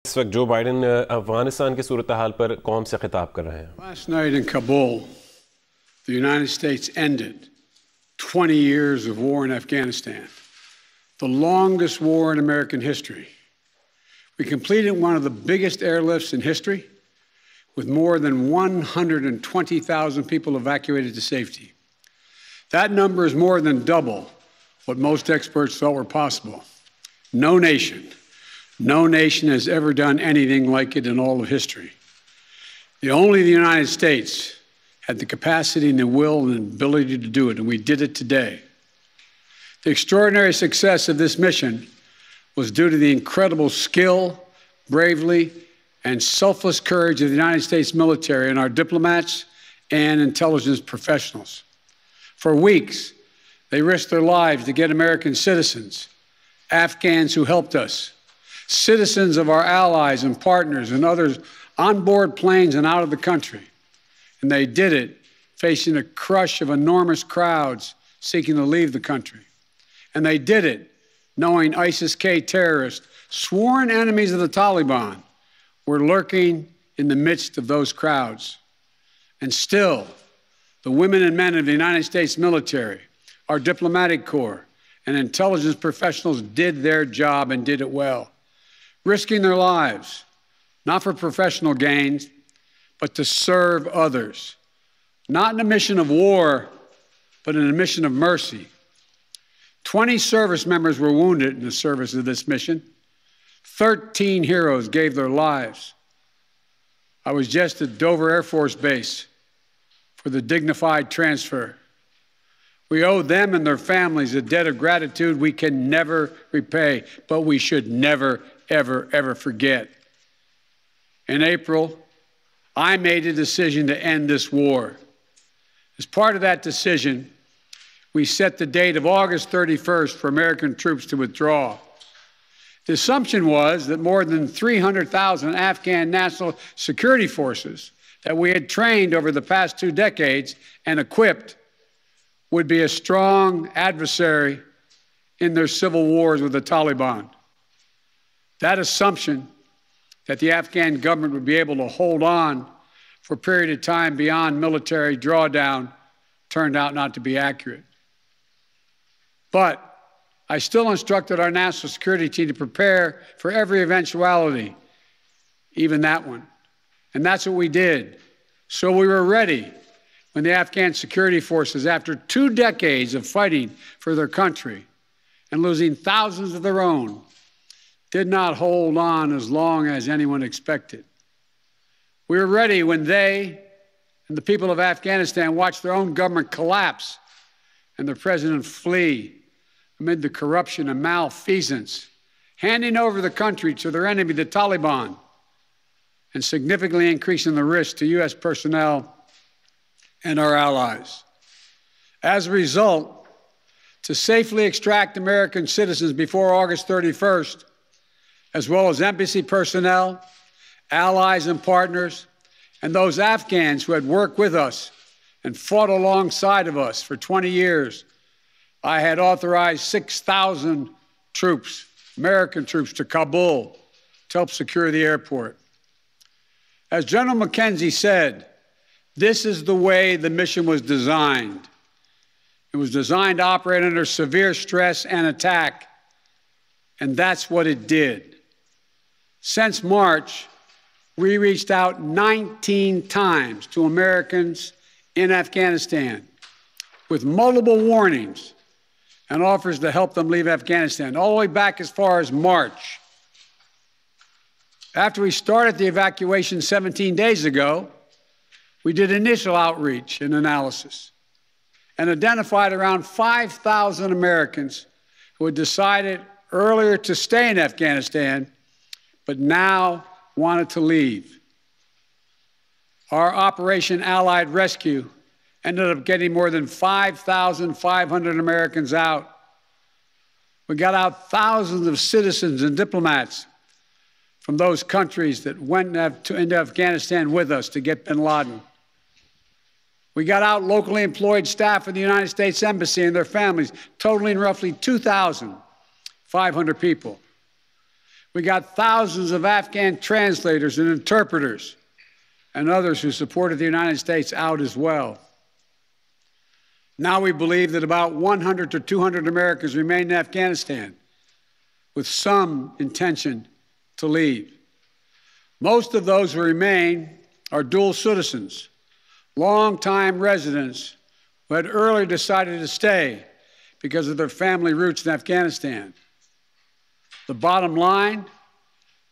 इस वक्त Joe Biden Afghanistan की सूरत हाल पर कौम से खिताब कर रहे हैं। Last night in Kabul, the United States ended 20 years of war in Afghanistan, the longest war in American history. We completed one of the biggest airlifts in history, with more than 120,000 people evacuated to safety. That number is more than double what most experts felt were possible. No nation has ever done anything like it in all of history. Only the United States had the capacity and the will and ability to do it, and we did it today. The extraordinary success of this mission was due to the incredible skill, bravery, and selfless courage of the United States military and our diplomats and intelligence professionals. For weeks, they risked their lives to get American citizens, Afghans who helped us, citizens of our allies and partners and others on board planes and out of the country. And they did it facing a crush of enormous crowds seeking to leave the country. And they did it knowing ISIS-K terrorists, sworn enemies of the Taliban, were lurking in the midst of those crowds. And still, the women and men of the United States military, our diplomatic corps, and intelligence professionals did their job and did it well, risking their lives, not for professional gains, but to serve others, not in a mission of war, but in a mission of mercy. 20 service members were wounded in the service of this mission. 13 heroes gave their lives. I was just at Dover Air Force Base for the dignified transfer. We owe them and their families a debt of gratitude we can never repay, but we should never, ever, ever forget. In April, I made a decision to end this war. As part of that decision, we set the date of August 31st for American troops to withdraw. The assumption was that more than 300,000 Afghan national security forces that we had trained over the past 2 decades and equipped would be a strong adversary in their civil wars with the Taliban. That assumption that the Afghan government would be able to hold on for a period of time beyond military drawdown turned out not to be accurate. But I still instructed our national security team to prepare for every eventuality, even that one. And that's what we did. So we were ready when the Afghan security forces, after 2 decades of fighting for their country and losing thousands of their own, did not hold on as long as anyone expected. We were ready when they and the people of Afghanistan watched their own government collapse and their president flee amid the corruption and malfeasance, handing over the country to their enemy, the Taliban, and significantly increasing the risk to U.S. personnel and our allies. As a result, to safely extract American citizens before August 31st, as well as embassy personnel, allies and partners, and those Afghans who had worked with us and fought alongside of us for 20 years, I had authorized 6,000 troops, American troops, to Kabul to help secure the airport. As General McKenzie said, this is the way the mission was designed. It was designed to operate under severe stress and attack, and that's what it did. Since March, we reached out 19 times to Americans in Afghanistan with multiple warnings and offers to help them leave Afghanistan, all the way back as far as March. After we started the evacuation 17 days ago, we did initial outreach and analysis and identified around 5,000 Americans who had decided earlier to stay in Afghanistan, but now wanted to leave. Our Operation Allied Rescue ended up getting more than 5,500 Americans out. We got out thousands of citizens and diplomats from those countries that went into Afghanistan with us to get bin Laden. We got out locally employed staff of the United States Embassy and their families, totaling roughly 2,500 people. We got thousands of Afghan translators and interpreters and others who supported the United States out as well. Now we believe that about 100 to 200 Americans remain in Afghanistan with some intention to leave. Most of those who remain are dual citizens, long-time residents who had earlier decided to stay because of their family roots in Afghanistan. The bottom line,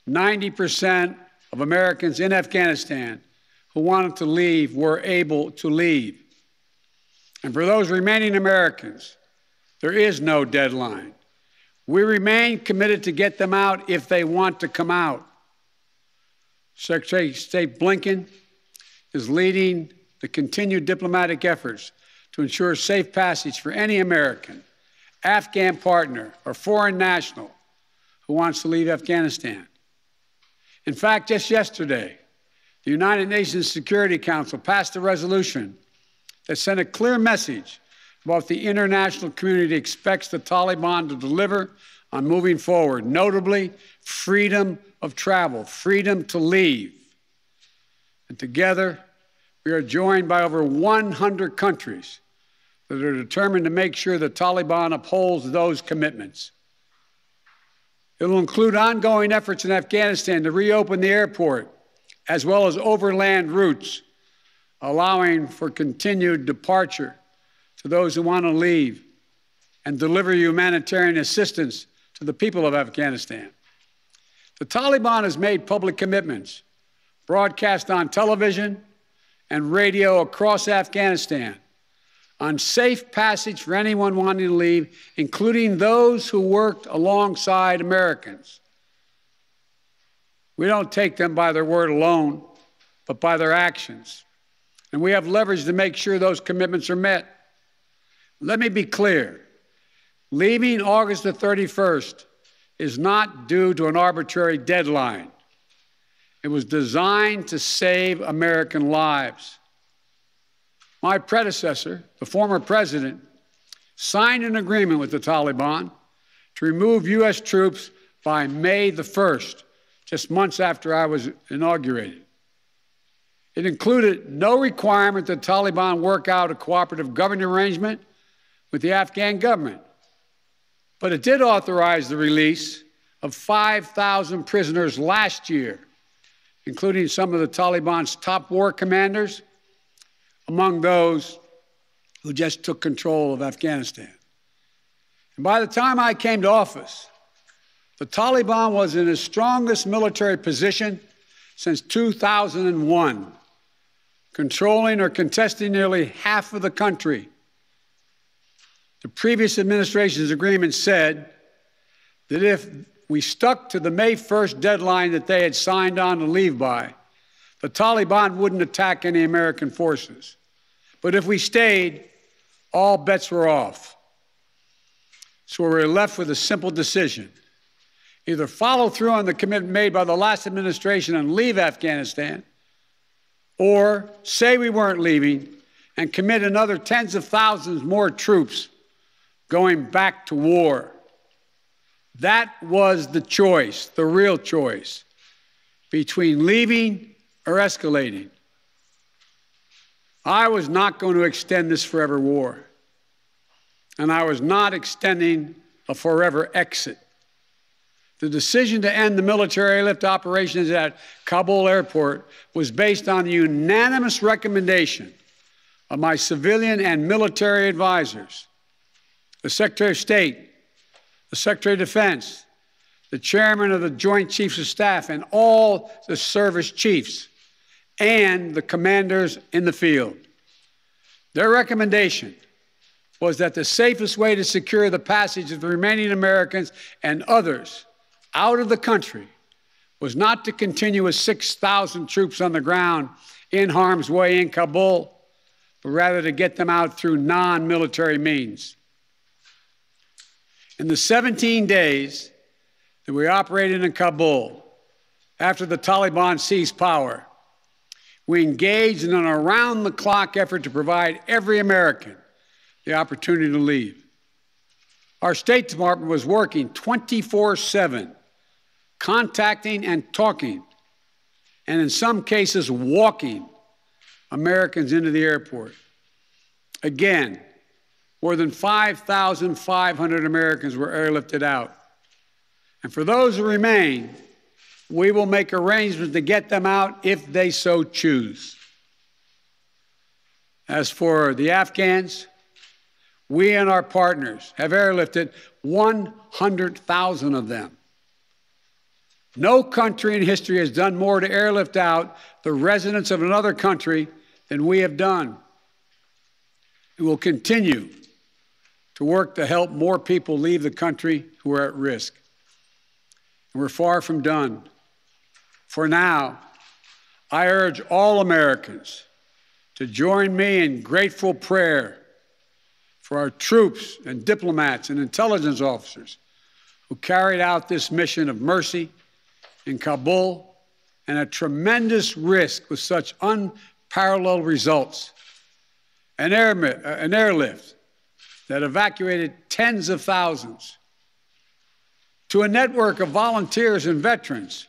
90% of Americans in Afghanistan who wanted to leave were able to leave. And for those remaining Americans, there is no deadline. We remain committed to get them out if they want to come out. Secretary of State Blinken is leading the continued diplomatic efforts to ensure safe passage for any American, Afghan partner, or foreign national who wants to leave Afghanistan. In fact, just yesterday, the United Nations Security Council passed a resolution that sent a clear message about what the international community expects the Taliban to deliver on moving forward, notably freedom of travel, freedom to leave. And together, we are joined by over 100 countries that are determined to make sure the Taliban upholds those commitments. It will include ongoing efforts in Afghanistan to reopen the airport, as well as overland routes, allowing for continued departure to those who want to leave and deliver humanitarian assistance to the people of Afghanistan. The Taliban has made public commitments, broadcast on television and radio across Afghanistan, on safe passage for anyone wanting to leave, including those who worked alongside Americans. We don't take them by their word alone, but by their actions. And we have leverage to make sure those commitments are met. Let me be clear. Leaving August the 31st is not due to an arbitrary deadline. It was designed to save American lives. My predecessor, the former president, signed an agreement with the Taliban to remove U.S. troops by May the 1st, just months after I was inaugurated. It included no requirement that the Taliban work out a cooperative government arrangement with the Afghan government. But it did authorize the release of 5,000 prisoners last year, including some of the Taliban's top war commanders, among those who just took control of Afghanistan. And by the time I came to office, the Taliban was in its strongest military position since 2001, controlling or contesting nearly half of the country. The previous administration's agreement said that if we stuck to the May 1st deadline that they had signed on to leave by, the Taliban wouldn't attack any American forces. But if we stayed, all bets were off. So we were left with a simple decision. Either follow through on the commitment made by the last administration and leave Afghanistan, or say we weren't leaving and commit another tens of thousands more troops going back to war. That was the choice, the real choice, between leaving or escalating. I was not going to extend this forever war, and I was not extending a forever exit. The decision to end the military airlift operations at Kabul airport was based on the unanimous recommendation of my civilian and military advisors, the Secretary of State, the Secretary of Defense, the Chairman of the Joint Chiefs of Staff, and all the service chiefs, and the commanders in the field. Their recommendation was that the safest way to secure the passage of the remaining Americans and others out of the country was not to continue with 6,000 troops on the ground in harm's way in Kabul, but rather to get them out through non-military means. In the 17 days that we operated in Kabul, after the Taliban seized power, we engaged in an around-the-clock effort to provide every American the opportunity to leave. Our State Department was working 24/7 contacting and talking, and in some cases walking Americans into the airport. Again, more than 5,500 Americans were airlifted out. And for those who remain, we will make arrangements to get them out if they so choose. As for the Afghans, we and our partners have airlifted 100,000 of them. No country in history has done more to airlift out the residents of another country than we have done. We will continue to work to help more people leave the country who are at risk. And we're far from done. For now, I urge all Americans to join me in grateful prayer for our troops and diplomats and intelligence officers who carried out this mission of mercy in Kabul and at tremendous risk with such unparalleled results. An airlift that evacuated tens of thousands, to a network of volunteers and veterans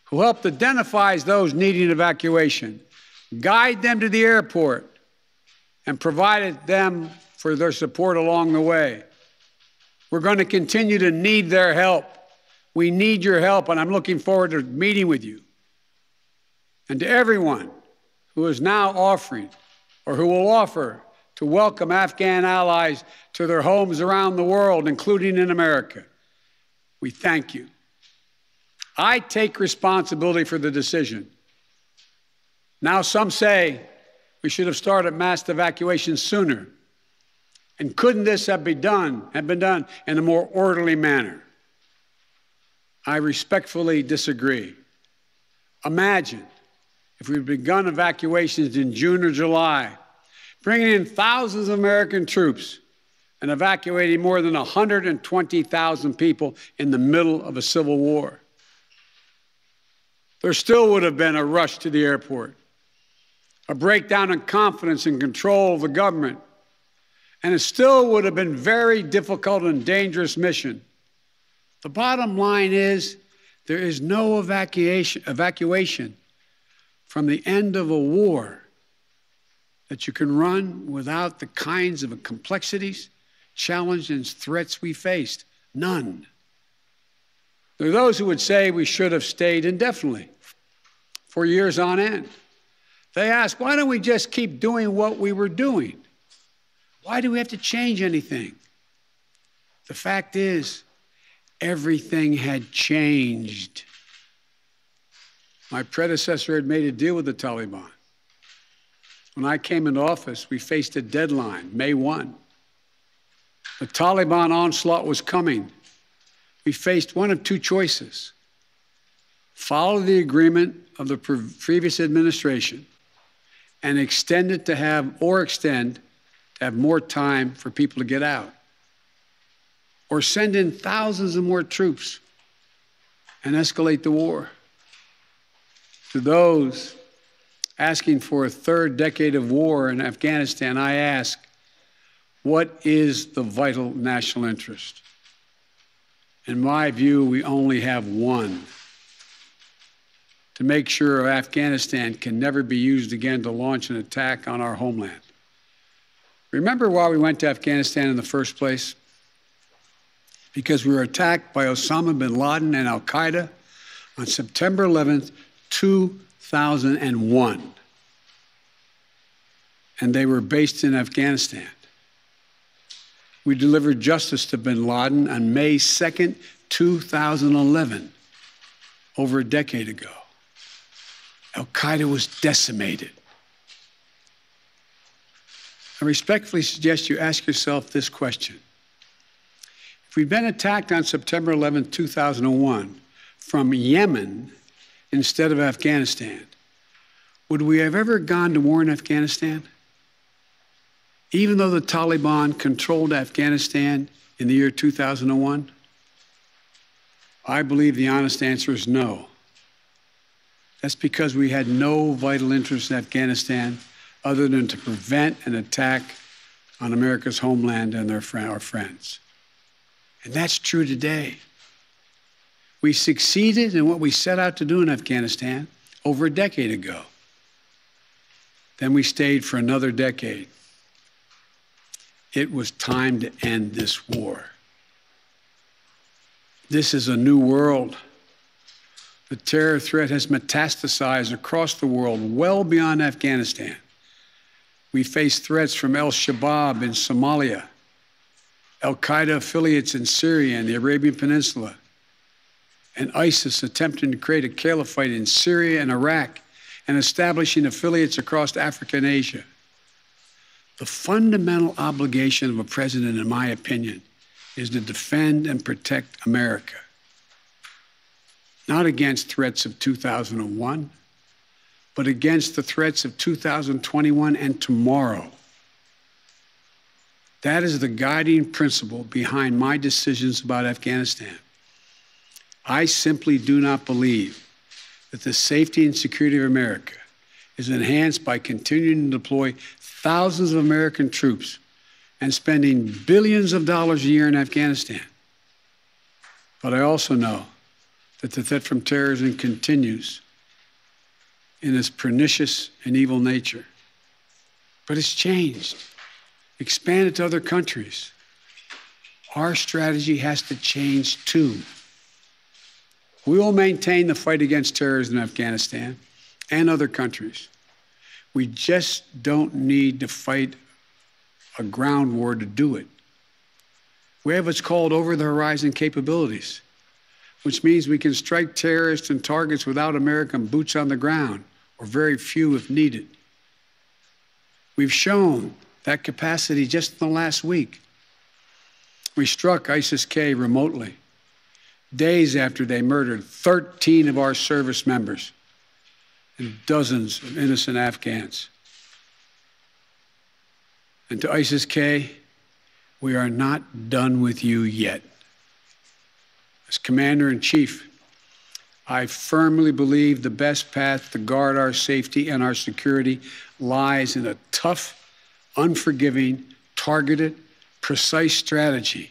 who helped identify those needing evacuation, guide them to the airport, and provided them for their support along the way. We're going to continue to need their help. We need your help, and I'm looking forward to meeting with you. And to everyone who is now offering or who will offer to welcome Afghan allies to their homes around the world, including in America, we thank you. I take responsibility for the decision. Now some say we should have started mass evacuation sooner. And couldn't this have been done in a more orderly manner? I respectfully disagree. Imagine if we'd begun evacuations in June or July, bringing in thousands of American troops and evacuating more than 120,000 people in the middle of a civil war. There still would have been a rush to the airport, a breakdown in confidence and control of the government, and it still would have been a very difficult and dangerous mission. The bottom line is there is no evacuation from the end of a war that you can run without the kinds of complexities, challenges, and threats we faced. None. There are those who would say we should have stayed indefinitely for years on end. They ask, why don't we just keep doing what we were doing? Why do we have to change anything? The fact is, everything had changed. My predecessor had made a deal with the Taliban. When I came into office, we faced a deadline, May 1. The Taliban onslaught was coming. We faced one of two choices: follow the agreement of the previous administration and extend to have more time for people to get out, or send in thousands of more troops and escalate the war. To those asking for a third decade of war in Afghanistan, I ask, what is the vital national interest? In my view, we only have one: to make sure Afghanistan can never be used again to launch an attack on our homeland. Remember why we went to Afghanistan in the first place? Because we were attacked by Osama bin Laden and al-Qaeda on September 11th, 2001. And they were based in Afghanistan. We delivered justice to bin Laden on May 2nd, 2011, over a decade ago. Al-Qaeda was decimated. I respectfully suggest you ask yourself this question. If we'd been attacked on September 11, 2001, from Yemen instead of Afghanistan, would we have ever gone to war in Afghanistan? Even though the Taliban controlled Afghanistan in the year 2001? I believe the honest answer is no. That's because we had no vital interest in Afghanistan other than to prevent an attack on America's homeland and our friends. And that's true today. We succeeded in what we set out to do in Afghanistan over a decade ago. Then we stayed for another decade. It was time to end this war. This is a new world. The terror threat has metastasized across the world, well beyond Afghanistan. We face threats from al-Shabaab in Somalia, al-Qaeda affiliates in Syria and the Arabian Peninsula, and ISIS attempting to create a caliphate in Syria and Iraq and establishing affiliates across Africa and Asia. The fundamental obligation of a president, in my opinion, is to defend and protect America. Not against threats of 2001, but against the threats of 2021 and tomorrow. That is the guiding principle behind my decisions about Afghanistan. I simply do not believe that the safety and security of America is enhanced by continuing to deploy thousands of American troops and spending billions of dollars a year in Afghanistan. But I also know that the threat from terrorism continues in its pernicious and evil nature. But it's changed, expanded to other countries. Our strategy has to change too. We will maintain the fight against terrorism in Afghanistan and other countries. We just don't need to fight a ground war to do it. We have what's called over-the-horizon capabilities, which means we can strike terrorists and targets without American boots on the ground, or very few if needed. We've shown that capacity just in the last week. We struck ISIS-K remotely, days after they murdered 13 of our service members and dozens of innocent Afghans. And to ISIS-K, we are not done with you yet. As Commander-in-Chief, I firmly believe the best path to guard our safety and our security lies in a tough, unforgiving, targeted, precise strategy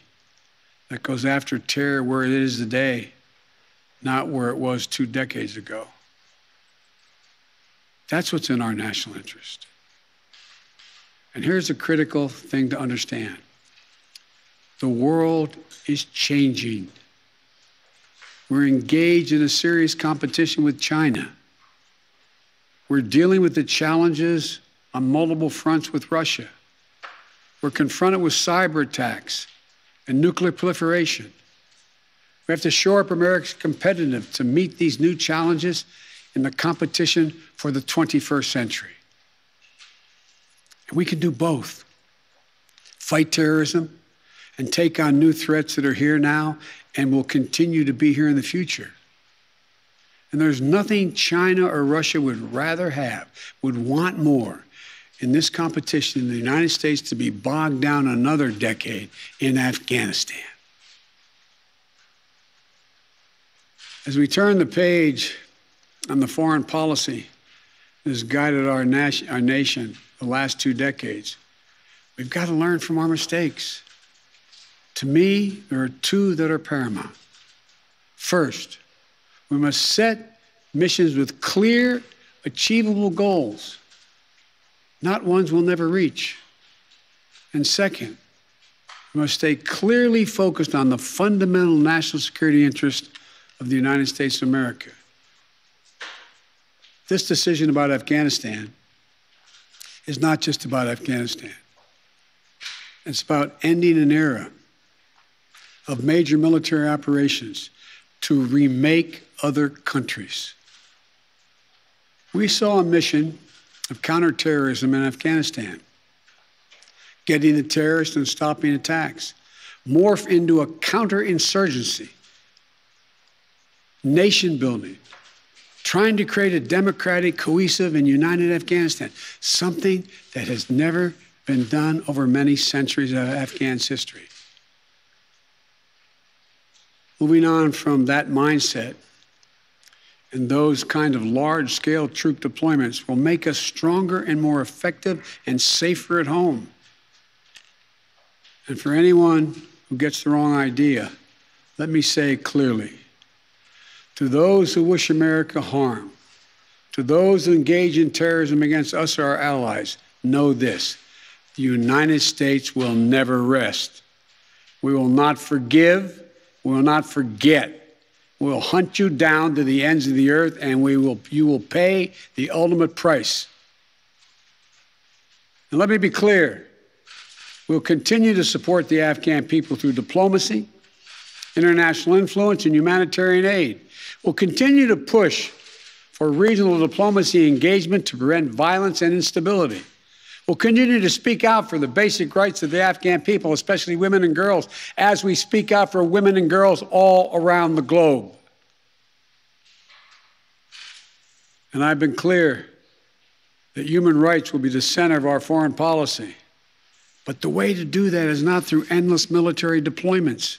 that goes after terror where it is today, not where it was 2 decades ago. That's what's in our national interest. And here's a critical thing to understand. The world is changing. We're engaged in a serious competition with China. We're dealing with the challenges on multiple fronts with Russia. We're confronted with cyber attacks and nuclear proliferation. We have to shore up America's competitiveness to meet these new challenges in the competition for the 21st century. And we can do both. Fight terrorism and take on new threats that are here now and will continue to be here in the future. And there's nothing China or Russia would rather have, would want more in this competition in the United States to be bogged down another decade in Afghanistan. As we turn the page on the foreign policy that has guided our nation the last 2 decades, we've got to learn from our mistakes. To me, there are 2 that are paramount. First, we must set missions with clear, achievable goals, not ones we'll never reach. And second, we must stay clearly focused on the fundamental national security interest of the United States of America. This decision about Afghanistan is not just about Afghanistan. It's about ending an era of major military operations to remake other countries. We saw a mission of counterterrorism in Afghanistan, getting the terrorists and stopping attacks, morph into a counterinsurgency, nation building, trying to create a democratic, cohesive, and united Afghanistan, something that has never been done over many centuries of Afghan's history. Moving on from that mindset and those kind of large-scale troop deployments will make us stronger and more effective and safer at home. And for anyone who gets the wrong idea, let me say clearly, To those who wish America harm, to those who engage in terrorism against us or our allies, know this: the United States will never rest. We will not forgive. We will not forget. We will hunt you down to the ends of the earth, and you will pay the ultimate price. And let me be clear. We'll continue to support the Afghan people through diplomacy, international influence, and humanitarian aid. We'll continue to push for regional diplomacy engagement to prevent violence and instability. We'll continue to speak out for the basic rights of the Afghan people, especially women and girls, as we speak out for women and girls all around the globe. And I've been clear that human rights will be the center of our foreign policy. But the way to do that is not through endless military deployments,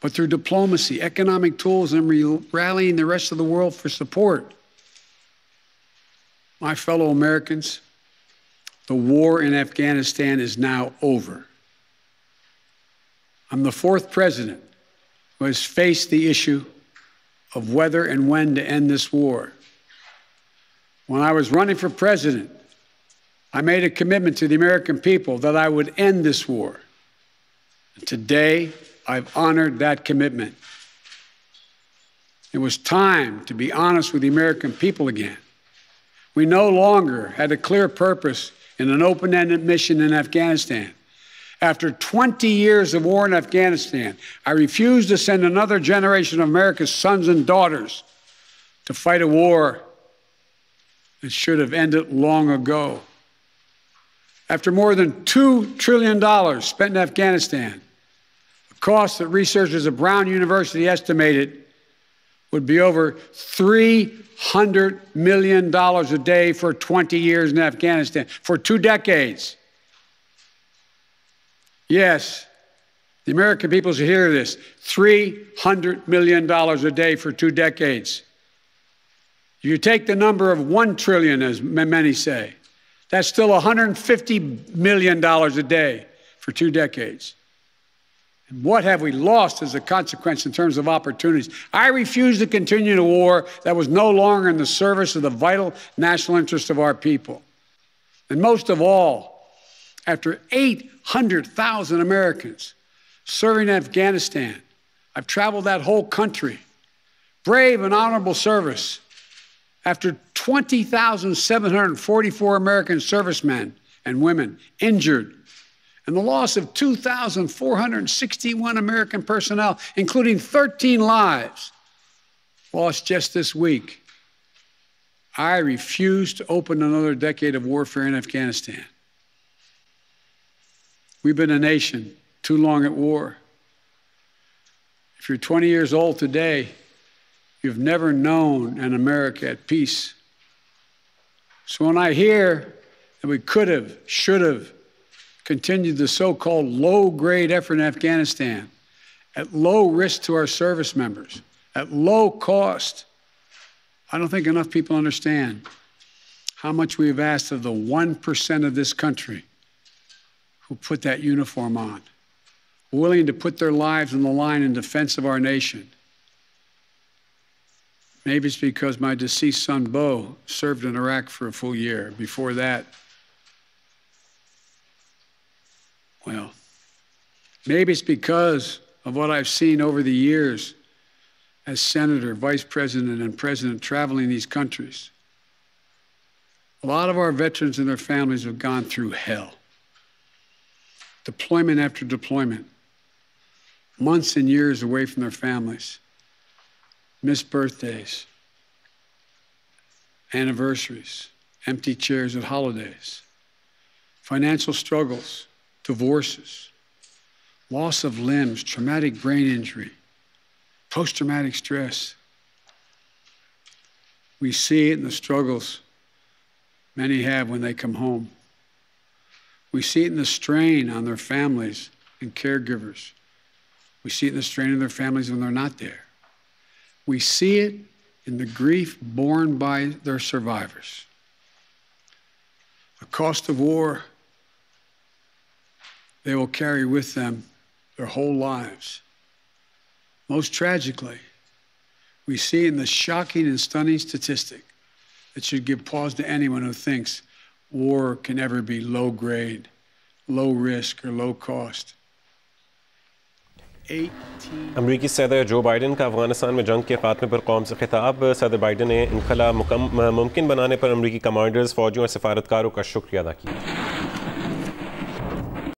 but through diplomacy, economic tools, and rallying the rest of the world for support. My fellow Americans, the war in Afghanistan is now over. I'm the fourth president who has faced the issue of whether and when to end this war. When I was running for president, I made a commitment to the American people that I would end this war. And today, I've honored that commitment. It was time to be honest with the American people again. We no longer had a clear purpose in an open-ended mission in Afghanistan. After 20 years of war in Afghanistan, I refused to send another generation of America's sons and daughters to fight a war that should have ended long ago. After more than $2 trillion spent in Afghanistan, a cost that researchers at Brown University estimated would be over $300 million a day for 20 years in Afghanistan, for 2 decades. Yes, the American people should hear this: $300 million a day for 2 decades. You take the number of 1 trillion, as many say, that's still $150 million a day for 2 decades. And what have we lost as a consequence in terms of opportunities? I refuse to continue a war that was no longer in the service of the vital national interests of our people. And most of all, after 800,000 Americans serving in Afghanistan, I've traveled that whole country, brave and honorable service. After 20,744 American servicemen and women injured, and the loss of 2,461 American personnel, including 13 lives lost just this week, I refuse to open another decade of warfare in Afghanistan. We've been a nation too long at war. If you're 20 years old today, you've never known an America at peace. So when I hear that we could have, should have continued the so-called low-grade effort in Afghanistan at low risk to our service members, at low cost, I don't think enough people understand how much we've asked of the 1% of this country who put that uniform on, willing to put their lives on the line in defense of our nation. Maybe it's because my deceased son, Bo, served in Iraq for a full year. Before that, well, maybe it's because of what I've seen over the years as senator, vice president, and president traveling these countries. A lot of our veterans and their families have gone through hell. Deployment after deployment, months and years away from their families. Missed birthdays, anniversaries, empty chairs at holidays, financial struggles, divorces, loss of limbs, traumatic brain injury, post-traumatic stress. We see it in the struggles many have when they come home. We see it in the strain on their families and caregivers. We see it in the strain on their families when they're not there. We see it in the grief borne by their survivors. The cost of war they will carry with them their whole lives. Most tragically, we see in the shocking and stunning statistic that should give pause to anyone who thinks war can ever be low grade, low risk, or low cost. अमरीकी सदर जो Biden का अफगानिस्तान में जंग के खात्मे पर कौम से खिताब। सदर बाइडन ने इनकलाब मुमकिन बनाने पर अमरीकी कमांडर्स, फौजियों और सफारतकारों का शुक्रिया अदा किया।